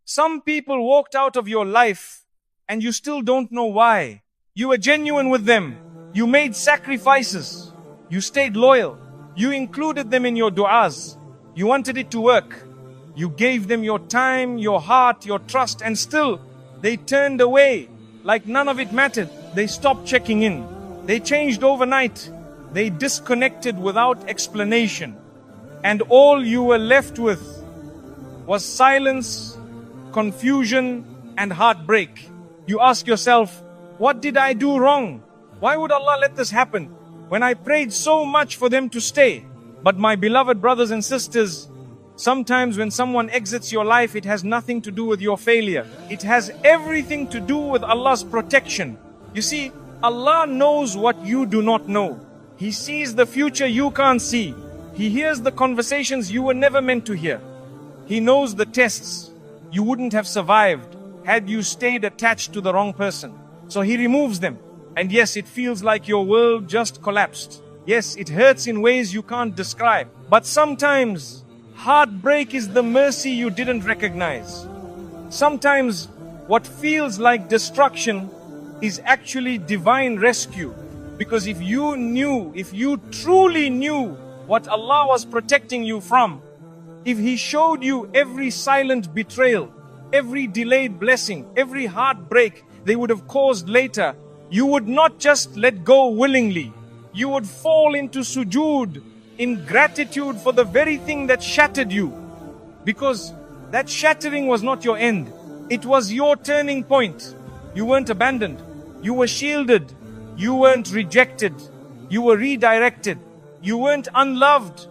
Some people walked out of your life and you still don't know why. You were genuine with them. You made sacrifices. You stayed loyal. You included them in your du'as. You wanted it to work. You gave them your time, your heart, your trust, and still they turned away like none of it mattered. They stopped checking in. They changed overnight. They disconnected without explanation. And all you were left with was silence, confusion, and heartbreak. You ask yourself, what did I do wrong? Why would Allah let this happen when I prayed so much for them to stay? But my beloved brothers and sisters, sometimes when someone exits your life, it has nothing to do with your failure. It has everything to do with Allah's protection. You see, Allah knows what you do not know. He sees the future you can't see. He hears the conversations you were never meant to hear. He knows the tests you wouldn't have survived had you stayed attached to the wrong person. So He removes them. And yes, it feels like your world just collapsed. Yes, it hurts in ways you can't describe. But sometimes, heartbreak is the mercy you didn't recognize. Sometimes, what feels like destruction is actually divine rescue. Because if you truly knew what Allah was protecting you from, if He showed you every silent betrayal, every delayed blessing, every heartbreak they would have caused later, you would not just let go willingly. You would fall into sujood in gratitude for the very thing that shattered you. Because that shattering was not your end. It was your turning point. You weren't abandoned. You were shielded. You weren't rejected. You were redirected. You weren't unloved.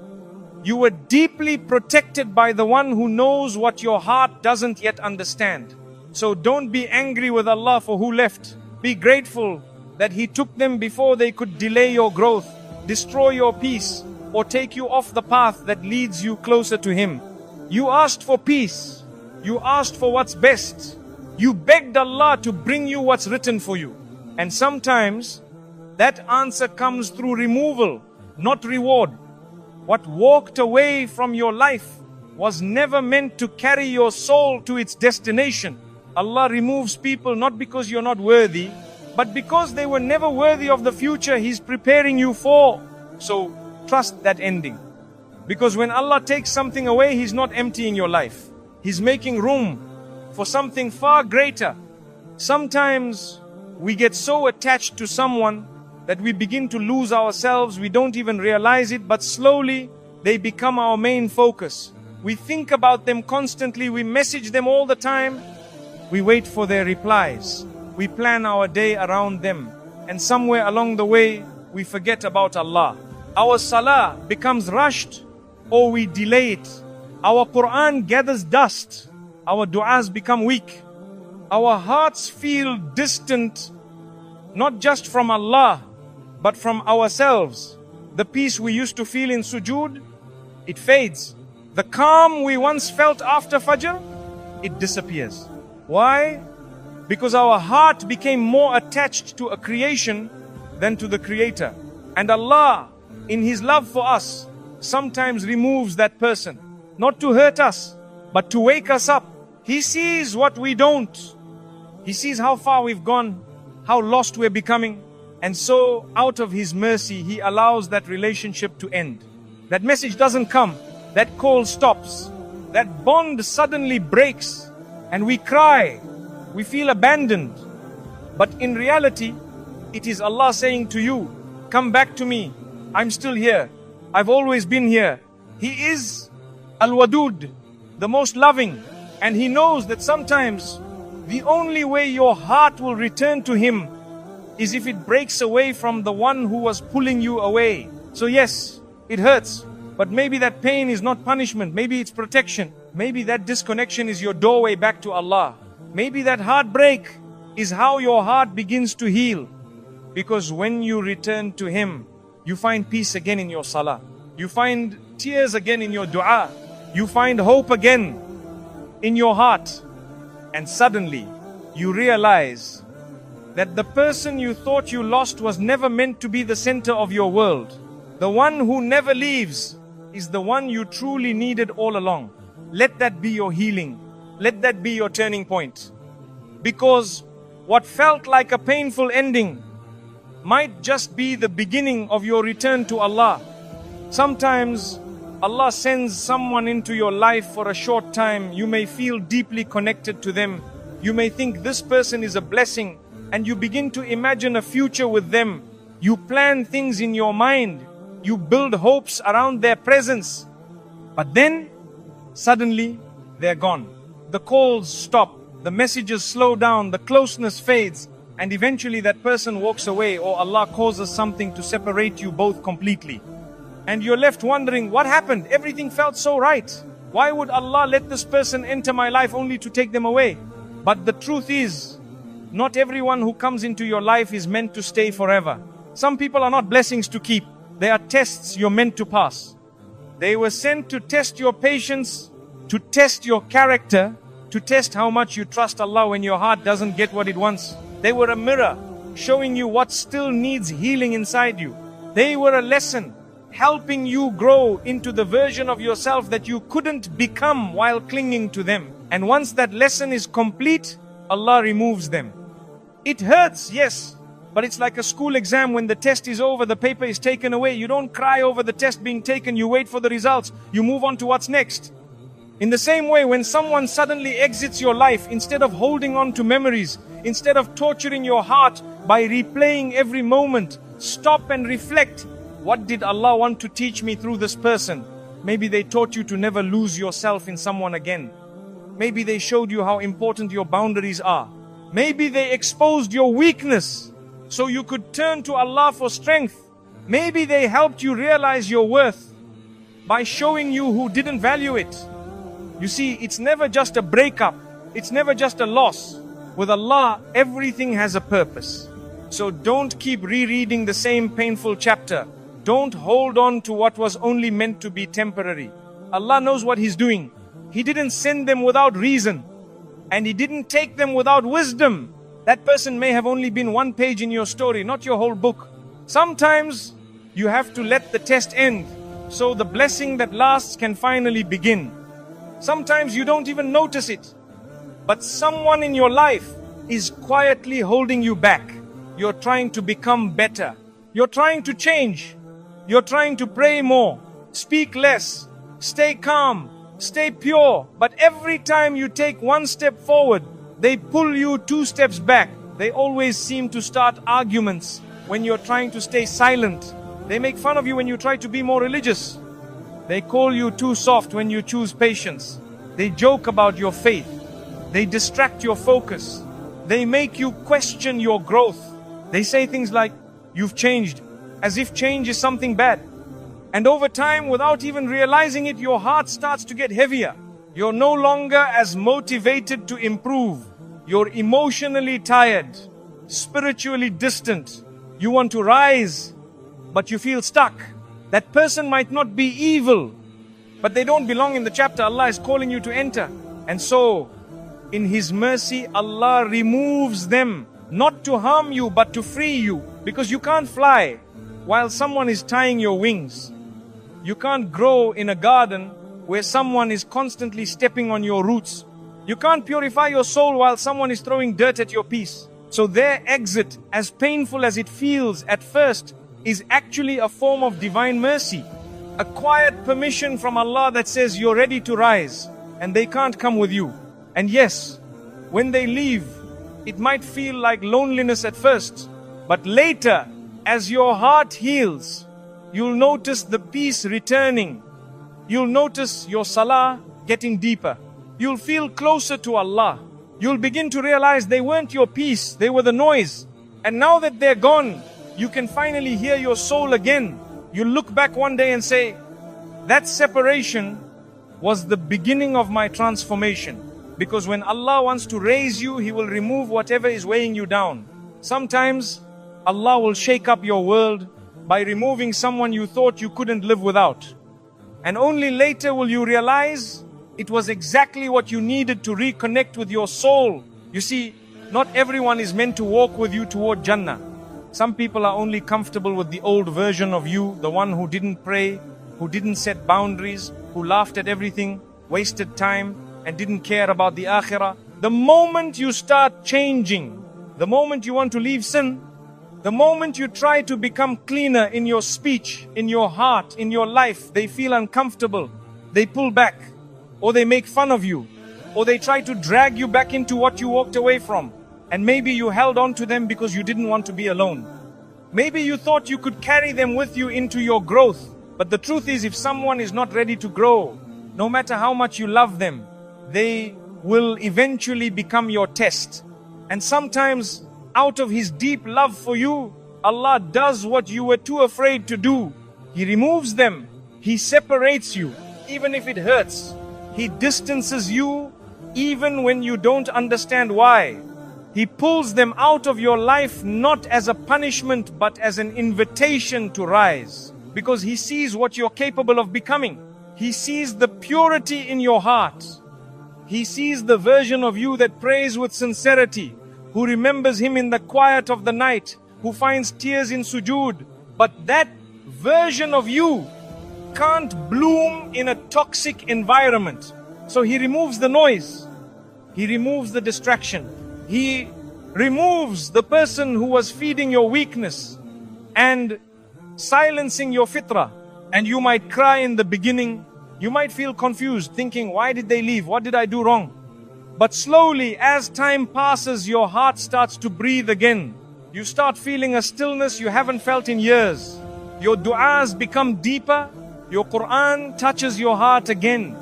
You were deeply protected by the one who knows what your heart doesn't yet understand. So don't be angry with Allah for who left. Be grateful that He took them before they could delay your growth, destroy your peace, or take you off the path that leads you closer to Him. You asked for peace. You asked for what's best. You begged Allah to bring you what's written for you. And sometimes that answer comes through removal, not reward. What walked away from your life was never meant to carry your soul to its destination. Allah removes people not because you're not worthy, but because they were never worthy of the future He's preparing you for. So trust that ending. Because when Allah takes something away, He's not emptying your life. He's making room for something far greater. Sometimes we get so attached to someone that we begin to lose ourselves. We don't even realize it, but slowly they become our main focus. We think about them constantly. We message them all the time. We wait for their replies. We plan our day around them. And somewhere along the way, we forget about Allah. Our salah becomes rushed or we delay it. Our Quran gathers dust. Our du'as become weak. Our hearts feel distant, not just from Allah, but from ourselves. The peace we used to feel in sujood, it fades. The calm we once felt after Fajr, it disappears. Why? Because our heart became more attached to a creation than to the Creator. And Allah, in His love for us, sometimes removes that person. Not to hurt us, but to wake us up. He sees what we don't. He sees how far we've gone, how lost we're becoming. And so, out of His mercy, He allows that relationship to end. That message doesn't come. That call stops. That bond suddenly breaks. And we cry. We feel abandoned. But in reality, it is Allah saying to you, come back to me. I'm still here. I've always been here. He is Al-Wadud, the most loving. And He knows that sometimes the only way your heart will return to Him is if it breaks away from the one who was pulling you away. So yes, it hurts. But maybe that pain is not punishment. Maybe it's protection. Maybe that disconnection is your doorway back to Allah. Maybe that heartbreak is how your heart begins to heal. Because when you return to Him, you find peace again in your salah. You find tears again in your dua. You find hope again in your heart. And suddenly, you realize that the person you thought you lost was never meant to be the center of your world. The one who never leaves is the one you truly needed all along. Let that be your healing. let that be your turning point. Because what felt like a painful ending might just be the beginning of your return to Allah. Sometimes Allah sends someone into your life for a short time. You may feel deeply connected to them. You may think this person is a blessing, and you begin to imagine a future with them. You plan things in your mind. You build hopes around their presence. But then, suddenly, they're gone. The calls stop. The messages slow down. The closeness fades. And eventually that person walks away, or Allah causes something to separate you both completely. And you're left wondering, what happened? Everything felt so right. Why would Allah let this person enter my life only to take them away? But the truth is, not everyone who comes into your life is meant to stay forever. Some people are not blessings to keep. They are tests you're meant to pass. They were sent to test your patience, to test your character, to test how much you trust Allah when your heart doesn't get what it wants. They were a mirror showing you what still needs healing inside you. They were a lesson helping you grow into the version of yourself that you couldn't become while clinging to them. And once that lesson is complete, Allah removes them. It hurts, yes, but it's like a school exam. When the test is over, the paper is taken away. You don't cry over the test being taken. You wait for the results. You move on to what's next. In the same way, when someone suddenly exits your life, instead of holding on to memories, instead of torturing your heart by replaying every moment, stop and reflect. What did Allah want to teach me through this person? Maybe they taught you to never lose yourself in someone again. Maybe they showed you how important your boundaries are. Maybe they exposed your weakness so you could turn to Allah for strength. Maybe they helped you realize your worth by showing you who didn't value it. You see, it's never just a breakup. It's never just a loss. With Allah, everything has a purpose. So don't keep rereading the same painful chapter. Don't hold on to what was only meant to be temporary. Allah knows what He's doing. He didn't send them without reason. And He didn't take them without wisdom. That person may have only been one page in your story, not your whole book. Sometimes you have to let the test end so the blessing that lasts can finally begin. Sometimes you don't even notice it. But someone in your life is quietly holding you back. You're trying to become better. You're trying to change. You're trying to pray more, speak less, stay calm, stay pure. But every time you take one step forward, they pull you 2 steps back. They always seem to start arguments when you're trying to stay silent. They make fun of you when you try to be more religious. They call you too soft when you choose patience. They joke about your faith. They distract your focus. They make you question your growth. They say things like, "You've changed," as if change is something bad. And over time, without even realizing it, your heart starts to get heavier. You're no longer as motivated to improve. You're emotionally tired, spiritually distant. You want to rise, but you feel stuck. That person might not be evil, but they don't belong in the chapter Allah is calling you to enter. And so, in His mercy, Allah removes them, not to harm you, but to free you. Because you can't fly while someone is tying your wings. You can't grow in a garden where someone is constantly stepping on your roots. You can't purify your soul while someone is throwing dirt at your peace. So their exit, as painful as it feels at first, is actually a form of divine mercy. A quiet permission from Allah that says you're ready to rise, and they can't come with you. And yes, when they leave, it might feel like loneliness at first, but later, as your heart heals, you'll notice the peace returning. You'll notice your salah getting deeper. You'll feel closer to Allah. You'll begin to realize they weren't your peace, they were the noise. And now that they're gone, you can finally hear your soul again. You'll look back one day and say, that separation was the beginning of my transformation. Because when Allah wants to raise you, He will remove whatever is weighing you down. Sometimes Allah will shake up your world by removing someone you thought you couldn't live without. And only later will you realize it was exactly what you needed to reconnect with your soul. You see, not everyone is meant to walk with you toward Jannah. Some people are only comfortable with the old version of you, the one who didn't pray, who didn't set boundaries, who laughed at everything, wasted time, and didn't care about the akhirah. The moment you start changing, the moment you want to leave sin, the moment you try to become cleaner in your speech, in your heart, in your life, they feel uncomfortable. They pull back, or they make fun of you, or they try to drag you back into what you walked away from. And maybe you held on to them because you didn't want to be alone. Maybe you thought you could carry them with you into your growth. But the truth is, if someone is not ready to grow, no matter how much you love them, they will eventually become your test. And sometimes, out of His deep love for you, Allah does what you were too afraid to do. He removes them. He separates you, even if it hurts. He distances you, even when you don't understand why. He pulls them out of your life not as a punishment, but as an invitation to rise. Because He sees what you're capable of becoming. He sees the purity in your heart. He sees the version of you that prays with sincerity, who remembers Him in the quiet of the night, who finds tears in sujood. But that version of you can't bloom in a toxic environment. So He removes the noise. He removes the distraction. He removes the person who was feeding your weakness and silencing your fitrah. And you might cry in the beginning. You might feel confused, thinking, why did they leave? What did I do wrong? But slowly, as time passes, your heart starts to breathe again. You start feeling a stillness you haven't felt in years. Your du'as become deeper. Your Quran touches your heart again.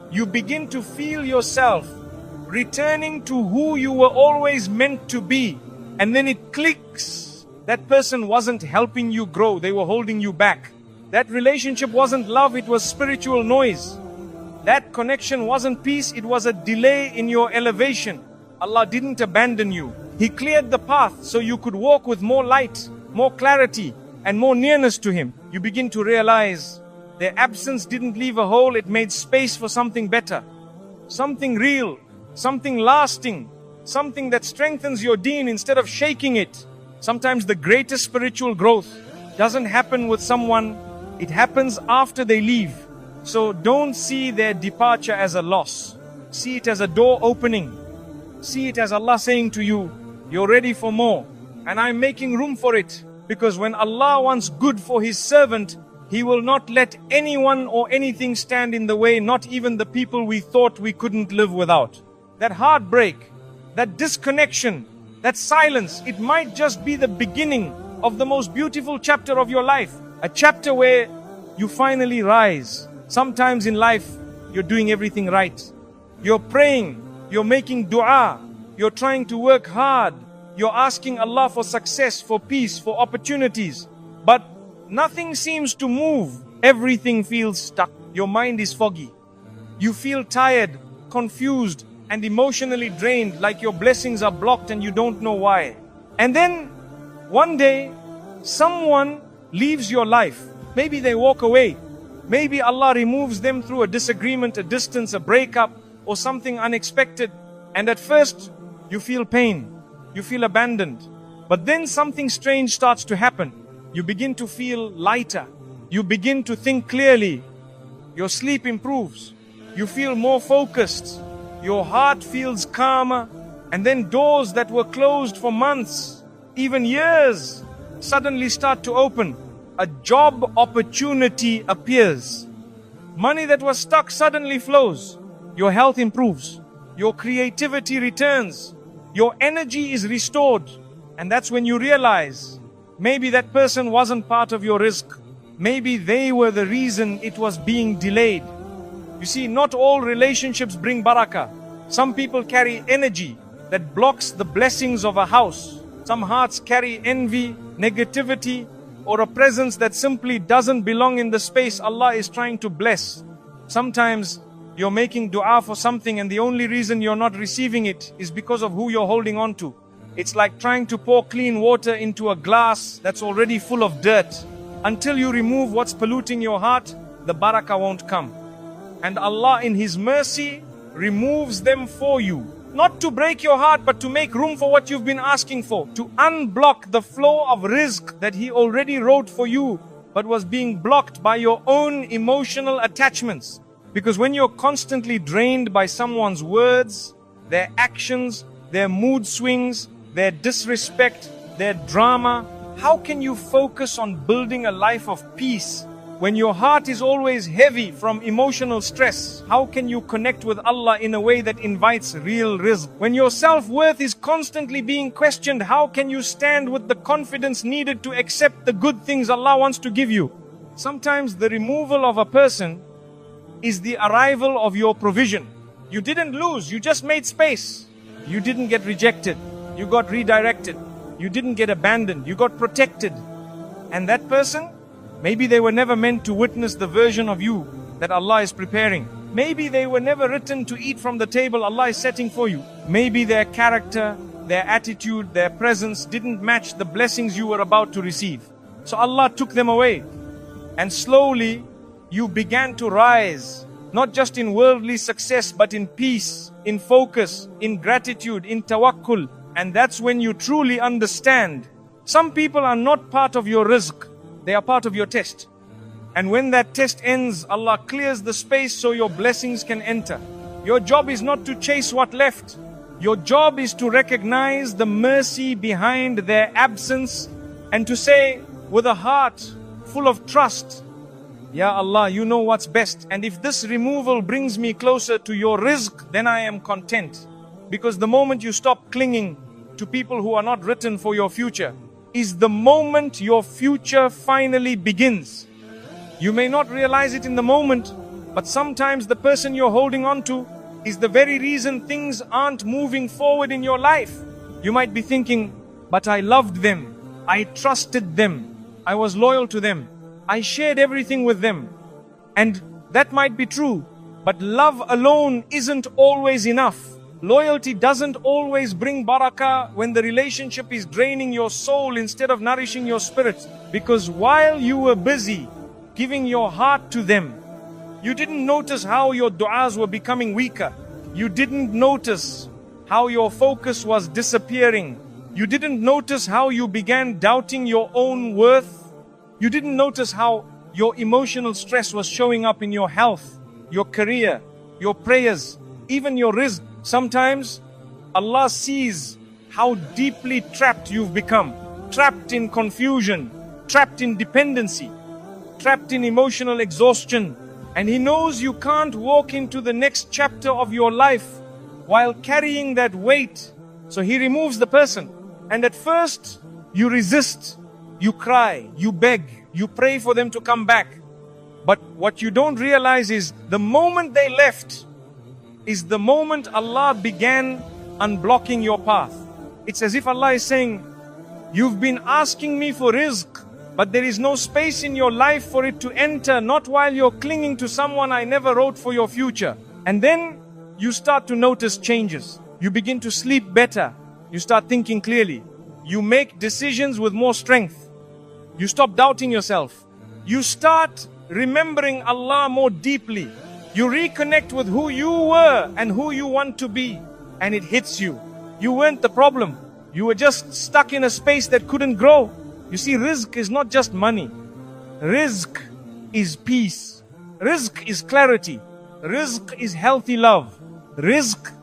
You begin to feel yourself returning to who you were always meant to be. And then it clicks. That person wasn't helping you grow. They were holding you back. That relationship wasn't love, it was spiritual noise. That connection wasn't peace, it was a delay in your elevation. Allah didn't abandon you. He cleared the path so you could walk with more light, more clarity, and more nearness to Him. You begin to realize their absence didn't leave a hole, it made space for something better. Something real, something lasting, something that strengthens your deen instead of shaking it. Sometimes the greatest spiritual growth doesn't happen with someone, it happens after they leave. So don't see their departure as a loss. See it as a door opening. See it as Allah saying to you, you're ready for more. And I'm making room for it. Because when Allah wants good for His servant, He will not let anyone or anything stand in the way, not even the people we thought we couldn't live without. That heartbreak, that disconnection, that silence, it might just be the beginning of the most beautiful chapter of your life. A chapter where you finally rise. Sometimes in life, you're doing everything right. You're praying, you're making dua, you're trying to work hard, you're asking Allah for success, for peace, for opportunities. But nothing seems to move. Everything feels stuck. Your mind is foggy. You feel tired, confused, and emotionally drained, like your blessings are blocked and you don't know why. And then, one day, someone leaves your life. Maybe they walk away. Maybe Allah removes them through a disagreement, a distance, a breakup, or something unexpected. And at first, you feel pain. You feel abandoned. But then something strange starts to happen. You begin to feel lighter. You begin to think clearly. Your sleep improves. You feel more focused. Your heart feels calmer. And then doors that were closed for months, even years, suddenly start to open. A job opportunity appears. Money that was stuck suddenly flows. Your health improves. Your creativity returns. Your energy is restored. And that's when you realize, maybe that person wasn't part of your rizq. Maybe they were the reason it was being delayed. You see, not all relationships bring barakah. Some people carry energy that blocks the blessings of a house. Some hearts carry envy, negativity, or a presence that simply doesn't belong in the space Allah is trying to bless. Sometimes you're making dua for something and the only reason you're not receiving it is because of who you're holding on to. It's like trying to pour clean water into a glass that's already full of dirt. Until you remove what's polluting your heart, the barakah won't come. And Allah in His mercy removes them for you. Not to break your heart, but to make room for what you've been asking for. To unblock the flow of rizq that He already wrote for you, but was being blocked by your own emotional attachments. Because when you're constantly drained by someone's words, their actions, their mood swings, their disrespect, their drama, how can you focus on building a life of peace? When your heart is always heavy from emotional stress, how can you connect with Allah in a way that invites real rizq? When your self-worth is constantly being questioned, how can you stand with the confidence needed to accept the good things Allah wants to give you? Sometimes the removal of a person is the arrival of your provision. You didn't lose, you just made space. You didn't get rejected, you got redirected. You didn't get abandoned, you got protected. And that person, maybe they were never meant to witness the version of you that Allah is preparing. Maybe they were never written to eat from the table Allah is setting for you. Maybe their character, their attitude, their presence didn't match the blessings you were about to receive. So Allah took them away. And slowly, you began to rise, not just in worldly success, but in peace, in focus, in gratitude, in tawakkul. And that's when you truly understand. Some people are not part of your rizq, they are part of your test. And when that test ends, Allah clears the space so your blessings can enter. Your job is not to chase what left. Your job is to recognize the mercy behind their absence and to say with a heart full of trust, Ya Allah, you know what's best. And if this removal brings me closer to your rizq, then I am content. Because the moment you stop clinging to people who are not written for your future, is the moment your future finally begins. You may not realize it in the moment, but sometimes the person you're holding on to is the very reason things aren't moving forward in your life. You might be thinking, but I loved them, I trusted them, I was loyal to them, I shared everything with them. And that might be true, but love alone isn't always enough. Loyalty doesn't always bring barakah when the relationship is draining your soul instead of nourishing your spirit. Because while you were busy giving your heart to them, you didn't notice how your du'as were becoming weaker. You didn't notice how your focus was disappearing. You didn't notice how you began doubting your own worth. You didn't notice how your emotional stress was showing up in your health, your career, your prayers, even your rizq. Sometimes Allah sees how deeply trapped you've become. Trapped in confusion, trapped in dependency, trapped in emotional exhaustion. And He knows you can't walk into the next chapter of your life while carrying that weight. So He removes the person. And at first, you resist, you cry, you beg, you pray for them to come back. But what you don't realize is the moment they left is the moment Allah began unblocking your path. It's as if Allah is saying, you've been asking me for rizq, but there is no space in your life for it to enter, not while you're clinging to someone I never wrote for your future. And then you start to notice changes. You begin to sleep better. You start thinking clearly. You make decisions with more strength. You stop doubting yourself. You start remembering Allah more deeply. You reconnect with who you were and who you want to be. And it hits you. You weren't the problem. You were just stuck in a space that couldn't grow. You see, rizq is not just money. Rizq is peace. Rizq is clarity. Rizq is healthy love. Rizq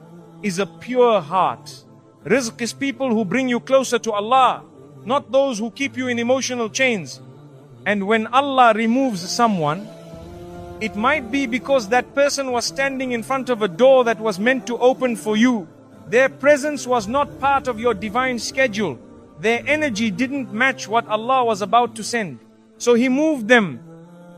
is a pure heart. Rizq is people who bring you closer to Allah, not those who keep you in emotional chains. And when Allah removes someone, it might be because that person was standing in front of a door that was meant to open for you. Their presence was not part of your divine schedule. Their energy didn't match what Allah was about to send. So He moved them.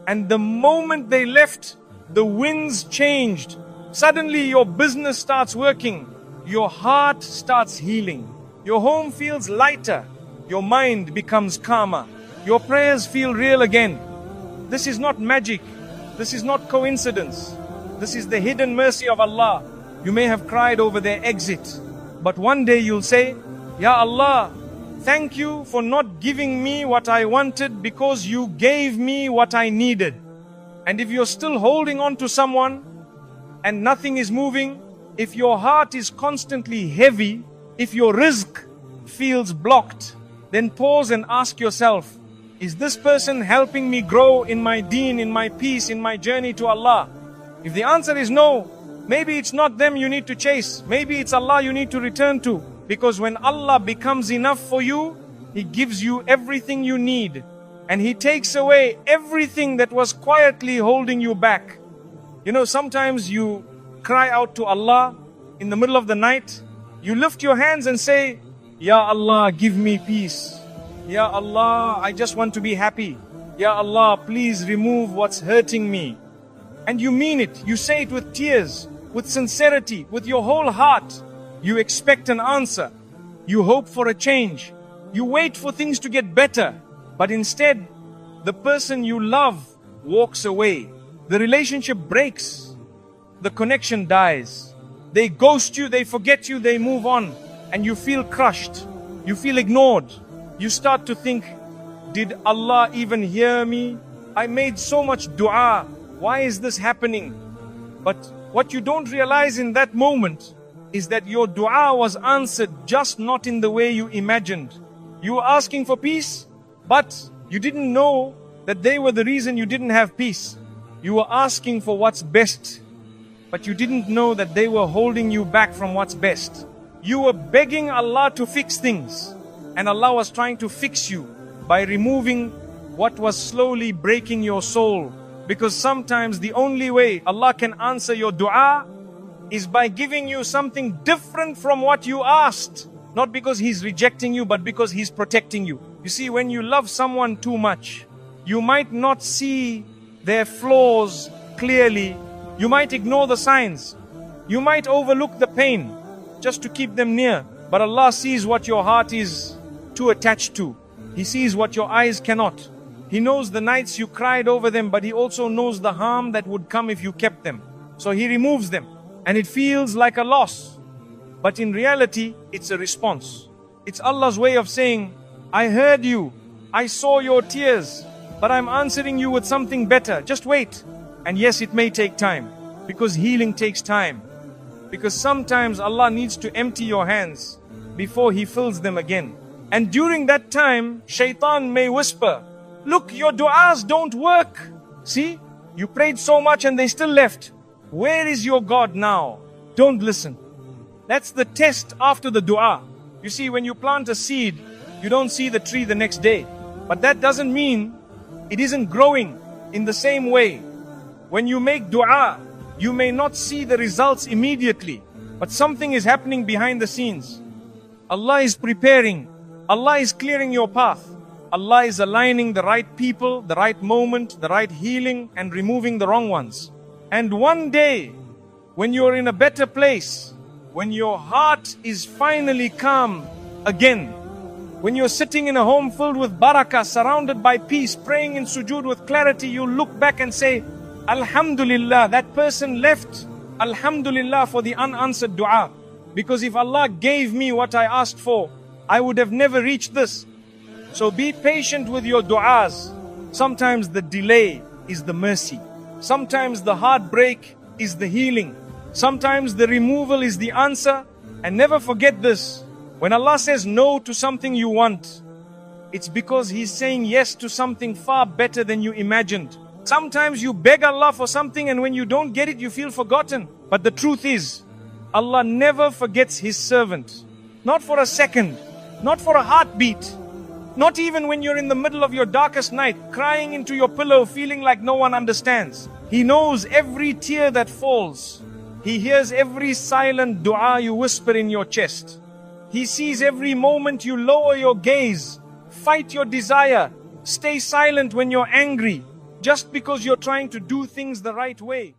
And the moment they left, the winds changed. Suddenly your business starts working. Your heart starts healing. Your home feels lighter. Your mind becomes calmer. Your prayers feel real again. This is not magic. This is not coincidence. This is the hidden mercy of Allah. You may have cried over their exit, but one day you'll say, Ya Allah, thank you for not giving me what I wanted because you gave me what I needed. And if you're still holding on to someone and nothing is moving, if your heart is constantly heavy, if your rizq feels blocked, then pause and ask yourself, is this person helping me grow in my deen, in my peace, in my journey to Allah? If the answer is no, maybe it's not them you need to chase. Maybe it's Allah you need to return to. Because when Allah becomes enough for you, He gives you everything you need. And He takes away everything that was quietly holding you back. You know, sometimes you cry out to Allah in the middle of the night. You lift your hands and say, Ya Allah, give me peace. Ya Allah, I just want to be happy. Ya Allah, please remove what's hurting me. And you mean it. You say it with tears, with sincerity, with your whole heart. You expect an answer. You hope for a change. You wait for things to get better. But instead, the person you love walks away. The relationship breaks. The connection dies. They ghost you, they forget you, they move on. And you feel crushed. You feel ignored. You start to think, did Allah even hear me? I made so much dua. Why is this happening? But what you don't realize in that moment is that your dua was answered, just not in the way you imagined. You were asking for peace, but you didn't know that they were the reason you didn't have peace. You were asking for what's best, but you didn't know that they were holding you back from what's best. You were begging Allah to fix things, and Allah was trying to fix you by removing what was slowly breaking your soul. Because sometimes the only way Allah can answer your dua is by giving you something different from what you asked. Not because He's rejecting you, but because He's protecting you. You see, when you love someone too much, you might not see their flaws clearly. You might ignore the signs. You might overlook the pain just to keep them near. But Allah sees what your heart is too attached to. He sees what your eyes cannot. He knows the nights you cried over them, but He also knows the harm that would come if you kept them. So He removes them. And it feels like a loss. But in reality, it's a response. It's Allah's way of saying, I heard you. I saw your tears. But I'm answering you with something better. Just wait. And yes, it may take time. Because healing takes time. Because sometimes Allah needs to empty your hands before He fills them again. And during that time, Shaitan may whisper, look, your du'as don't work. See, you prayed so much and they still left. Where is your God now? Don't listen. That's the test after the dua. You see, when you plant a seed, you don't see the tree the next day. But that doesn't mean it isn't growing in the same way. When you make dua, you may not see the results immediately, but something is happening behind the scenes. Allah is preparing. Allah is clearing your path. Allah is aligning the right people, the right moment, the right healing, and removing the wrong ones. And one day, when you're in a better place, when your heart is finally calm again, when you're sitting in a home filled with barakah, surrounded by peace, praying in sujood with clarity, you look back and say, Alhamdulillah, that person left. Alhamdulillah for the unanswered dua. Because if Allah gave me what I asked for, I would have never reached this. So be patient with your du'as. Sometimes the delay is the mercy. Sometimes the heartbreak is the healing. Sometimes the removal is the answer. And never forget this. When Allah says no to something you want, it's because He's saying yes to something far better than you imagined. Sometimes you beg Allah for something and when you don't get it, you feel forgotten. But the truth is, Allah never forgets His servant. Not for a second. Not for a heartbeat. Not even when you're in the middle of your darkest night, crying into your pillow, feeling like no one understands. He knows every tear that falls. He hears every silent dua you whisper in your chest. He sees every moment you lower your gaze, fight your desire, stay silent when you're angry, just because you're trying to do things the right way.